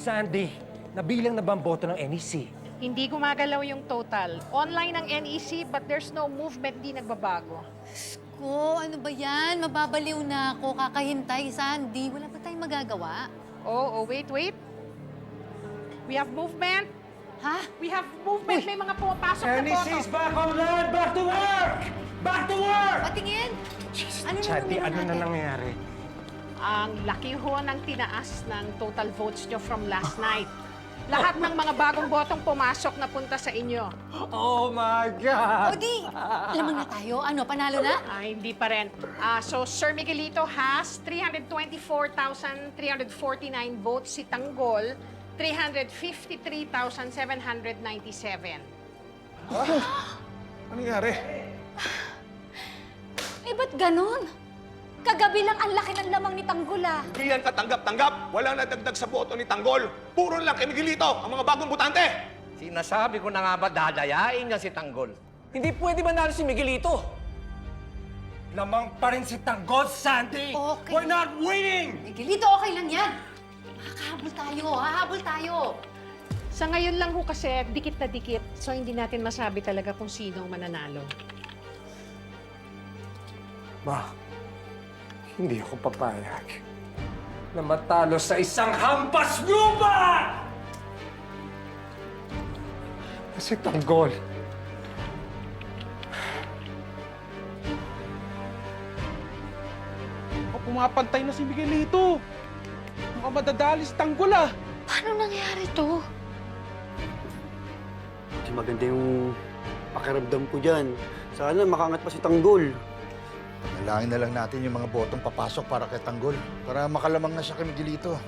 Sandy, nabilang na ba ang boto ng NEC? Hindi gumagalaw yung total. Online ang NEC, but there's no movement, di nagbabago. Ko, ano ba yan? Mababaliw na ako. Kakahintay, Sandy. Wala pa tayong magagawa. Oh, wait. We have movement. Ha? We have movement. May mga pumapasok na boto. NEC's back online! Back to work! Back to work! Patingin! Ano Sandy, na ano na natin? nangyayari? Ang laki ho ng tinaas ng total votes nyo from last night. Lahat ng mga bagong botong pumasok na punta sa inyo. Oh my O God! di, lamang na tayo. Ano, panalo na? Hindi pa rin. So, Sir Miguelito has 324,349 votes. Si Tanggol, 353,797. Ano nangyari? Eh, ba't ganun? Kagabi lang ang laki ng lamang ni Tanggol, ah. Hindi yan katanggap-tanggap. Walang nadagdag sa boto ni Tanggol. Puro lang kay Miguelito, ang mga bagong butante. Sinasabi ko na nga ba dadayain niya si Tanggol? Hindi pwede manalo si Miguelito. Lamang pa rin si Tanggol, Sandy! Okay. We're not winning! Miguelito, okay lang yan. Makakahabol tayo, hahabol tayo. Sa ngayon lang ho kasi, dikit na dikit. So, hindi natin masabi talaga kung sino ang mananalo. Ma, hindi ako papayag na matalo sa isang hampas lupa! Kasi Tanggol, Pumapantay na si Miguelito. Mukhang madadali si Tanggol, ah. Paano nangyari to? Hindi maganda yung pakiramdam ko dyan. Sana makangat pa si Tanggol. Nalangin na lang natin yung mga botong papasok para kay Tanggol. Para makalamang na siya kay Miguelito.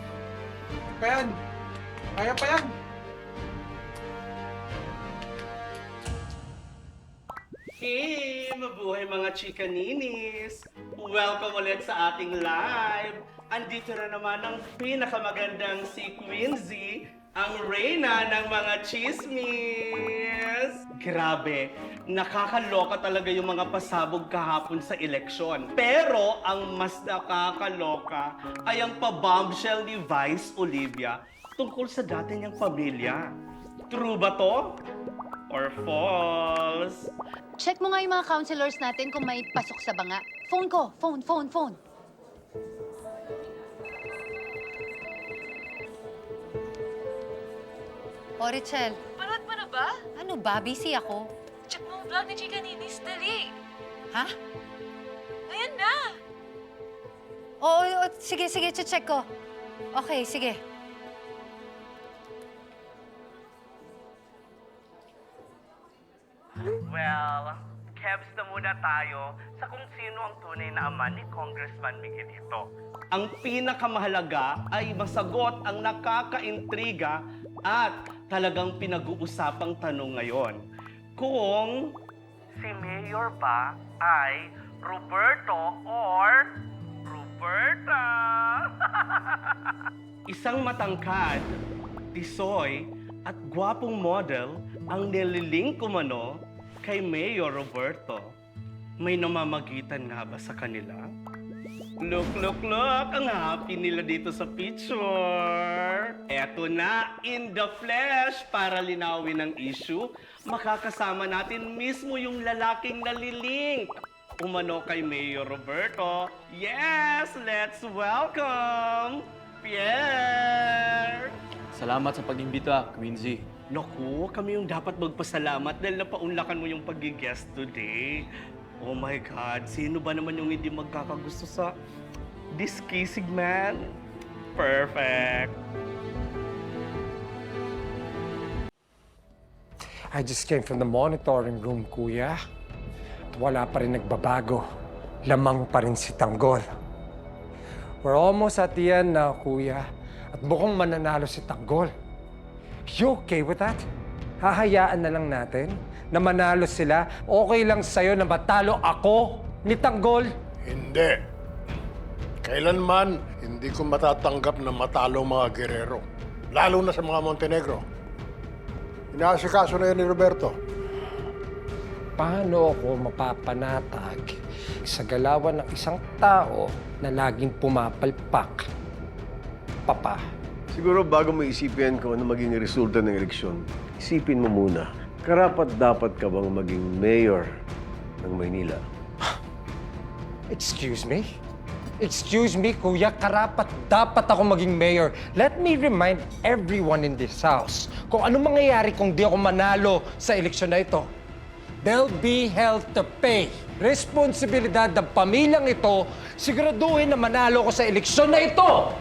Kaya kaya pa yan. Hey! Mabuhay mga chikaninis! Welcome ulit sa ating live! Andito na naman ang pinakamagandang si Quincy, ang reyna ng mga chismis! Grabe, nakakaloka talaga yung mga pasabog kahapon sa eleksyon. Pero ang mas nakakaloka ay ang pa-bombshell ni Vice Olivia tungkol sa dati niyang pamilya. True ba to? Or false? Check mo nga yung mga counselors natin kung may pasok sa banga. Phone ko. Phone. O, Richel. Panood mo na ba? Ano ba? Busy ako. Check mo ang vlog ni Chika Ninis, dali. Ha? Ayan na! Oo, sige, check ko. Okay, sige. Well, kebs na muna tayo sa kung sino ang tunay na ama ni Congressman Miguelito. Ang pinakamahalaga ay masagot ang nakakaintriga at talagang pinag-uusapang tanong ngayon. Kung si Mayor ba ay Roberto or Roberta? Isang matangkad, tisoy at gwapong model ang nililing kumano kay Mayor Roberto. May namamagitan nga ba sa kanila? Look! Ang happy nila dito sa picture. Eto na, in the flesh, para linawin ang issue, makakasama natin mismo yung lalaking nalilink umano kay Mayor Roberto. Yes, let's welcome Pierre! Salamat sa pag-imbita, Quincy. Naku, kami yung dapat magpasalamat dahil napaunlakan mo yung pag-guest today. Oh my God, sino ba naman yung hindi magkakagusto sa this kissing man? Perfect. I just came from the monitoring room, kuya. At wala pa rin nagbabago. Lamang pa rin si Tanggol. We're almost at the end now, kuya. At mukhang mananalo si Tanggol. You okay with that? Hahayaan na lang natin na manalo sila? Okay lang sa'yo na matalo ako ni Tanggol? Hindi. Kailanman, hindi ko matatanggap na matalo mga Guerrero. Lalo na sa mga Montenegro. Inaasikaso na yan ni Roberto. Paano ako mapapanatag sa galawan ng isang tao na laging pumapalpak? Papa. Si Siguro bago mo isipin kung ano maging resulta ng eleksyon, isipin mo muna, karapat-dapat ka bang maging mayor ng Maynila? Excuse me? Excuse me, kuya, karapat-dapat ako maging mayor. Let me remind everyone in this house kung ano mangyayari kung di ako manalo sa eleksyon na ito. There'll be hell to pay. Responsibilidad ng pamilyang ito, siguraduhin na manalo ko sa eleksyon na ito.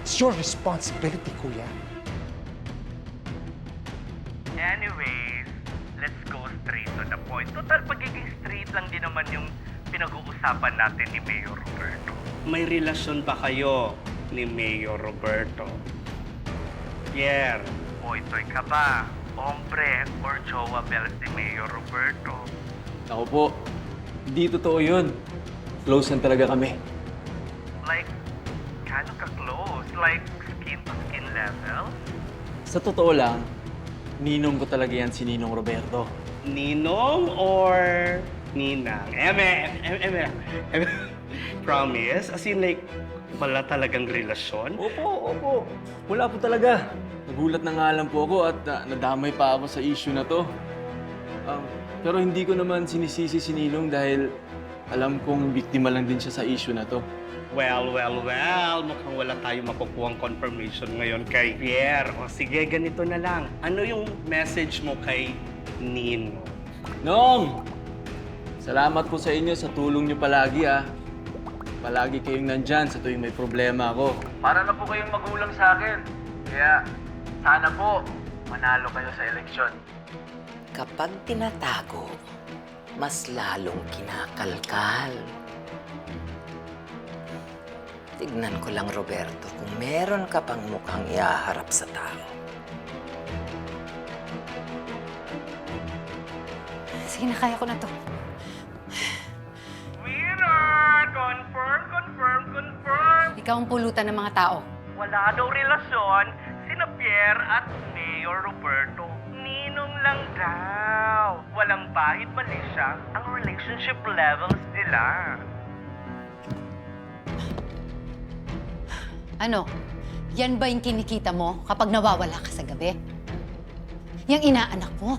It's your responsibility, kuya. Anyways, let's go straight to the point. Total, pagiging straight lang din naman yung pinag-uusapan natin ni Mayor Roberto. May relasyon ba kayo ni Mayor Roberto? Pierre, boy-toy ka ba? Hombre or jowa bells ni Mayor Roberto? Ako po, hindi totoo yun. Close lang talaga kami. Like, kano ka-close? Like, skin-to-skin level? Sa totoo lang, ninong ko talaga yan si Ninong Roberto. Ninong or Ninang? Promise? As in like, wala talagang relasyon? Opo. Wala po talaga. Nagulat na nga lang po ako at nadamay pa ako sa issue na to. Pero hindi ko naman sinisisi si Ninong dahil alam kong biktima lang din siya sa issue na to. Well. Mukhang wala tayong makukuhang confirmation ngayon kay Pierre. O sige, ganito na lang. Ano yung message mo kay Ninong? Nong! Salamat po sa inyo sa tulong niyo palagi Palagi kayong nandyan sa tuwing may problema ako. Para na po kayong magulang sa akin. Kaya sana po manalo kayo sa eleksyon. Kapag tinatago, mas lalong kinakalkal. Tignan ko lang, Roberto, kung meron ka pang mukhang iaharap sa tao. Sige na, kaya ko na to. Winner! Confirm! Ikaw ang pulutan ng mga tao. Wala daw relasyon sina Pierre at Mayor Roberto. Ninong lang daw. Walang bahid mali siya ang relationship levels nila. Ano? Yan ba yung kinikita mo kapag nawawala ka sa gabi? Yang inaanak mo?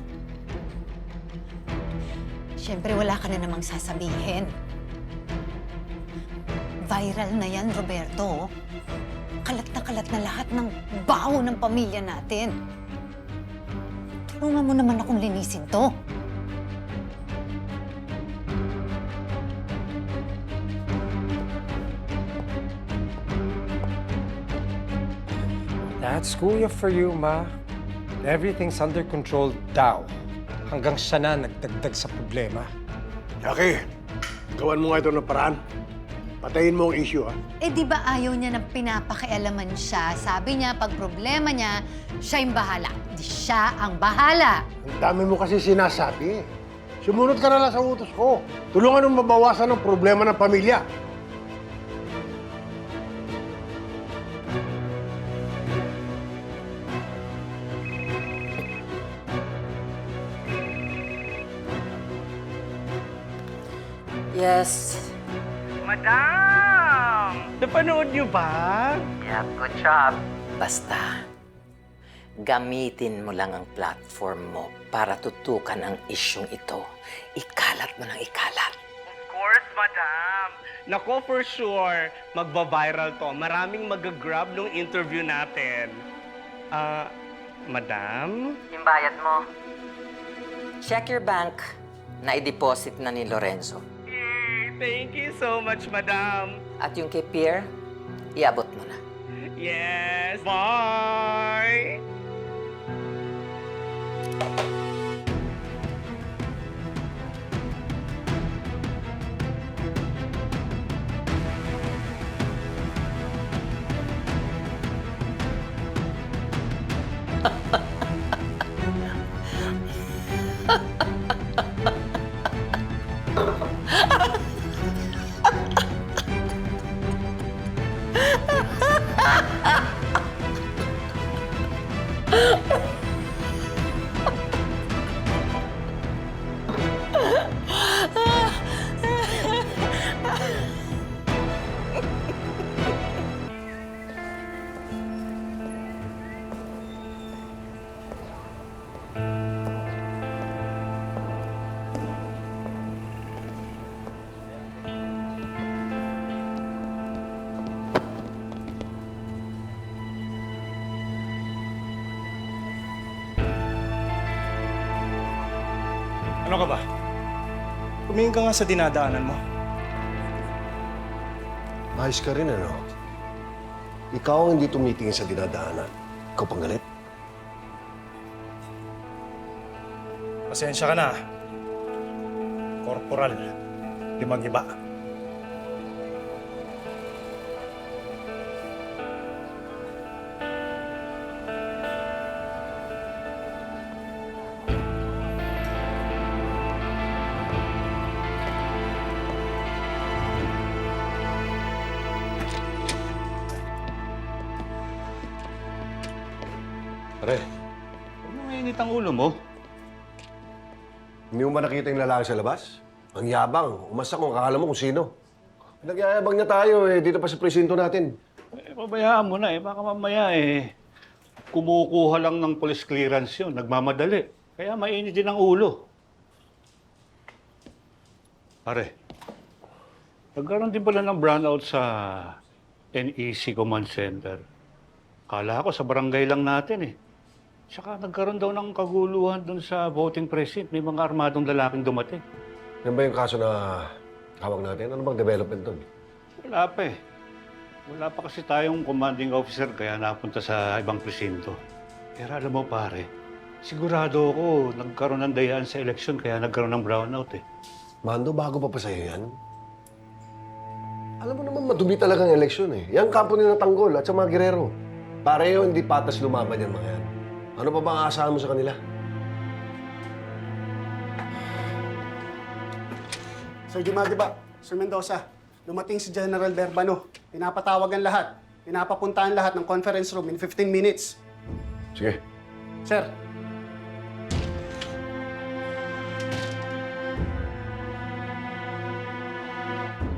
Siyempre, wala ka na namang sasabihin. Viral na yan, Roberto. Kalat na lahat ng baho ng pamilya natin. Tulungan mo naman akong linisin to. That's kuya for you, ma. Everything's under control daw. Hanggang siya na nagdagdag sa problema. Jackie, gawan mo nga ito ng paraan. Patayin mo ang issue, ha? Eh, di ba ayaw niya nang pinapakialaman siya? Sabi niya, pag problema niya, siya yung bahala. Di siya ang bahala. Ang dami mo kasi sinasabi. Sumunod ka na lang sa utos ko. Tulungan mong mabawasan ang problema ng pamilya. Yes. Madam! Napanood niyo ba? Yeah, good job. Basta, gamitin mo lang ang platform mo para tutukan ang isyong ito. Ikalat mo ng ikalat. Of course, madam. Nako, for sure, magba-viral to. Maraming mag-grab nung interview natin. Madam? Yung bayad mo. Check your bank na i-deposit na ni Lorenzo. Yay! Thank you so much, madam. At yung kay Pierre, iabot mo na. Yes! Bye! ka ba? Tumingin ka nga sa dinadaanan mo. Ayos ka rin, ano? Ikaw ang hindi tumitingin sa dinadaanan. Ikaw pang galit? Pasensya ka na. Korporal, di mag-iba. Pare, Huwag mo mainit ang ulo mo. hindi mo ba nakita yung lalaki sa labas? Ang yabang. Umasa kung akala mo kung sino. Nagyayabang niya tayo dito pa sa presinto natin. Pabayaan mo na baka mamaya kumukuha lang ng police clearance yun, nagmamadali. Kaya mainit din ang ulo. Pare, nagkaroon din pala ng brownout sa NEC Command Center. Kala ko sa barangay lang natin Tsaka nagkaroon daw ng kaguluhan doon sa voting precinct. May mga armadong lalaking dumating. Yan ba yung kaso na hawak natin? Ano bang development doon? Wala pa Wala pa kasi tayong commanding officer kaya napunta sa ibang presinto. Pero alam mo pare, sigurado ako nagkaroon ng dayaan sa eleksyon kaya nagkaroon ng brownout Mando, bago pa sa'yo yan? Alam mo naman, madumi talagang eleksyon Yan kampo ni na Tanggol at sa mga Guerrero. Pareho hindi patas lumaban yan mga yan. Ano pa ba ang aasahan mo sa kanila? Sir Gimadiba, Sir Mendoza, dumating si General Berbano. Pinapatawag ang lahat. Pinapapuntahan lahat ng conference room in 15 minutes. Sige. Sir.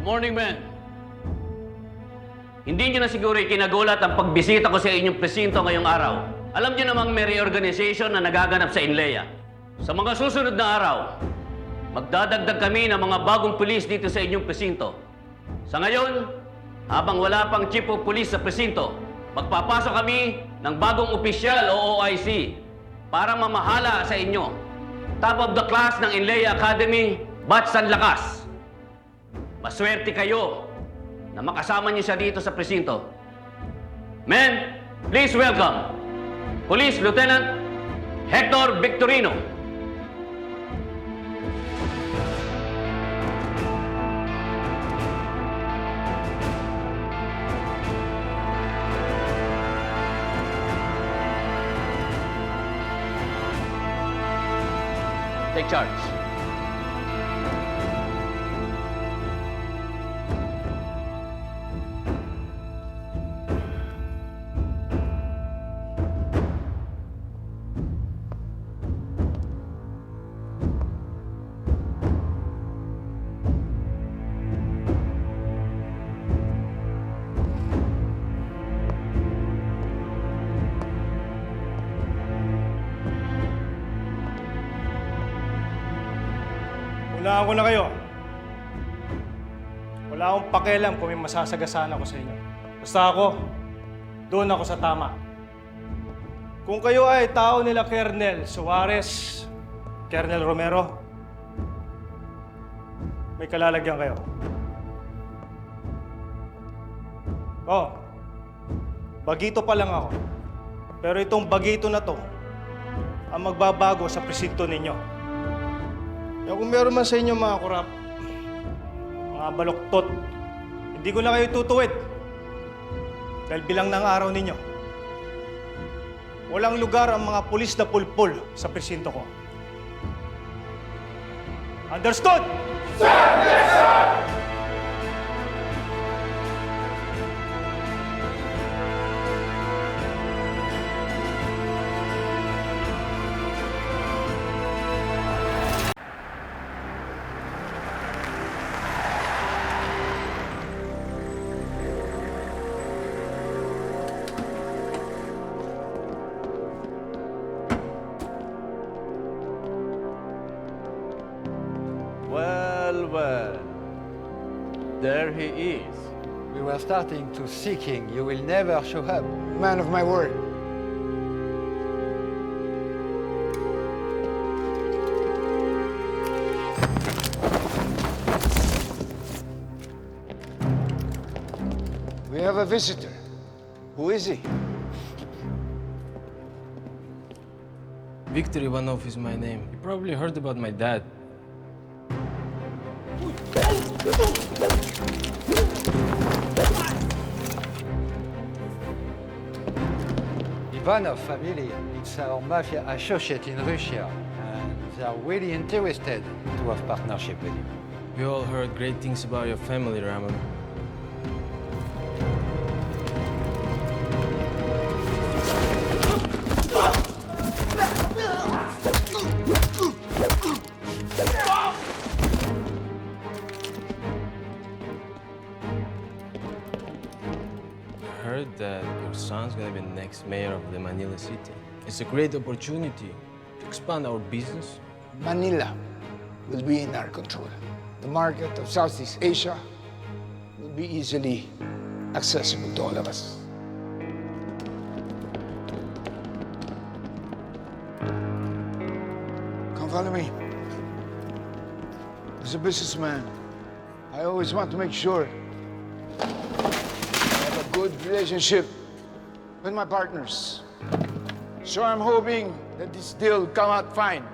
Morning, men. Hindi nyo na siguro ikinagulat ang pagbisita ko sa inyong presinto ngayong araw. Alam nyo namang may reorganization na nagaganap sa Inleya. Sa mga susunod na araw, magdadagdag kami ng mga bagong pulis dito sa inyong presinto. Sa ngayon, habang wala pang chief of police sa presinto, magpapasok kami ng bagong opisyal o OIC para mamahala sa inyo. Top of the class ng Inleya Academy, Batch San Lakas. Maswerte kayo na makasama niyo siya dito sa presinto. Men, please welcome Police Lieutenant Hector Victorino. Take charge. Unahan ko na kayo. Wala akong pakialam kung may masasagasaan ako sa inyo. Basta ako, doon ako sa tama. Kung kayo ay tao nila Colonel Suarez, Colonel Romero, may kalalagyan kayo. Bagito pa lang ako. Pero itong bagito na to ang magbabago sa presinto ninyo. Kaya kung meron man sa inyo mga kurap, mga baluktot, hindi ko na kayo tutuwid. Dahil bilang ng araw ninyo, walang lugar ang mga pulis na pulpul sa presinto ko. Understood? Sir! Yes, sir! Well, there he is. We were starting to seeking. You will never show up. Man of my word. have a visitor. Who is he? Viktor Ivanov is my name. You probably heard about my dad. Ivanov family, it's our mafia associate in Russia, and they are really interested to have partnership with you. We all heard great things about your family, Raman. I heard that your son's gonna be the next mayor of the Manila city. It's a great opportunity to expand our business. Manila will be in our control. The market of Southeast Asia will be easily accessible to all of us. Come follow me. As a businessman, I always want to make sure I have a good relationship with my partners. So I'm hoping that this deal will come out fine.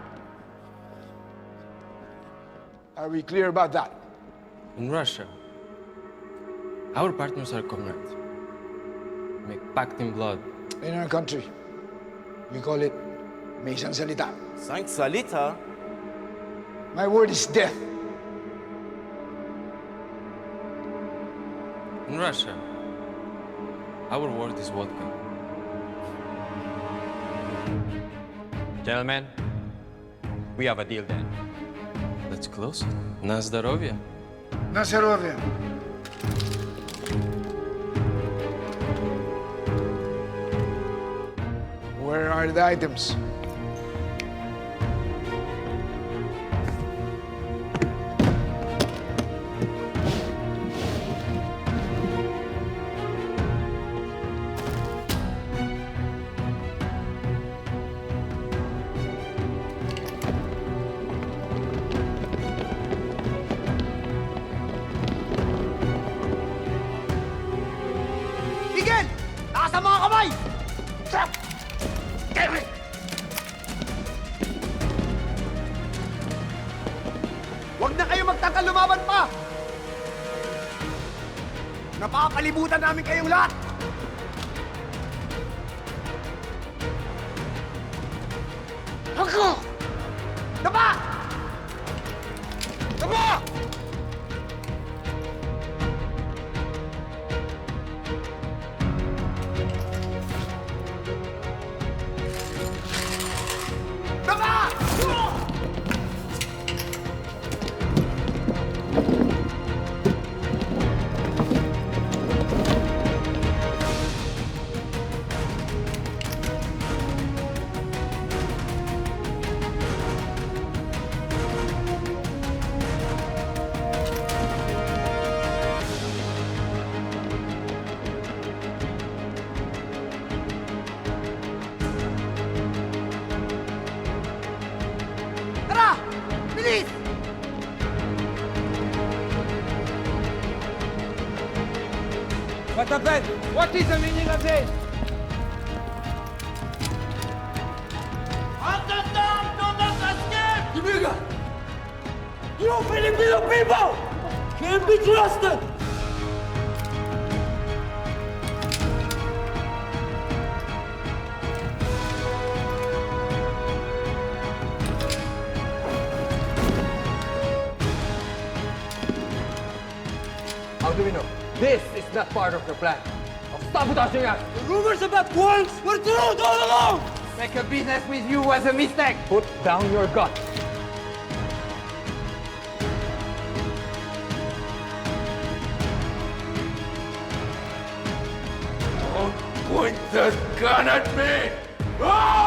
Are we clear about that? In Russia, our partners are comrades. Make pact in blood. In our country, we call it Maysan Salita. Sankt Salita? My word is death. In Russia, our word is vodka. Gentlemen, we have a deal then. Let's close it. Na zdrowie. Na zdrowie. Where are the items? Miguel! Taas ang mga kamay! Huwag na kayo magtangkal lumaban pa! Napapalibutan namin kayong lahat! Ako! Daba! Daba! Daba! Tara! Bilis! What happened? What is the meaning of this? Ibigan! You Filipino people can't be trusted! How do we know? This is not part of your plan of sabotaging us. The rumors about Guans were true all along! Make a business with you was a mistake. Put down your gun. Don't point that gun at me! Ah!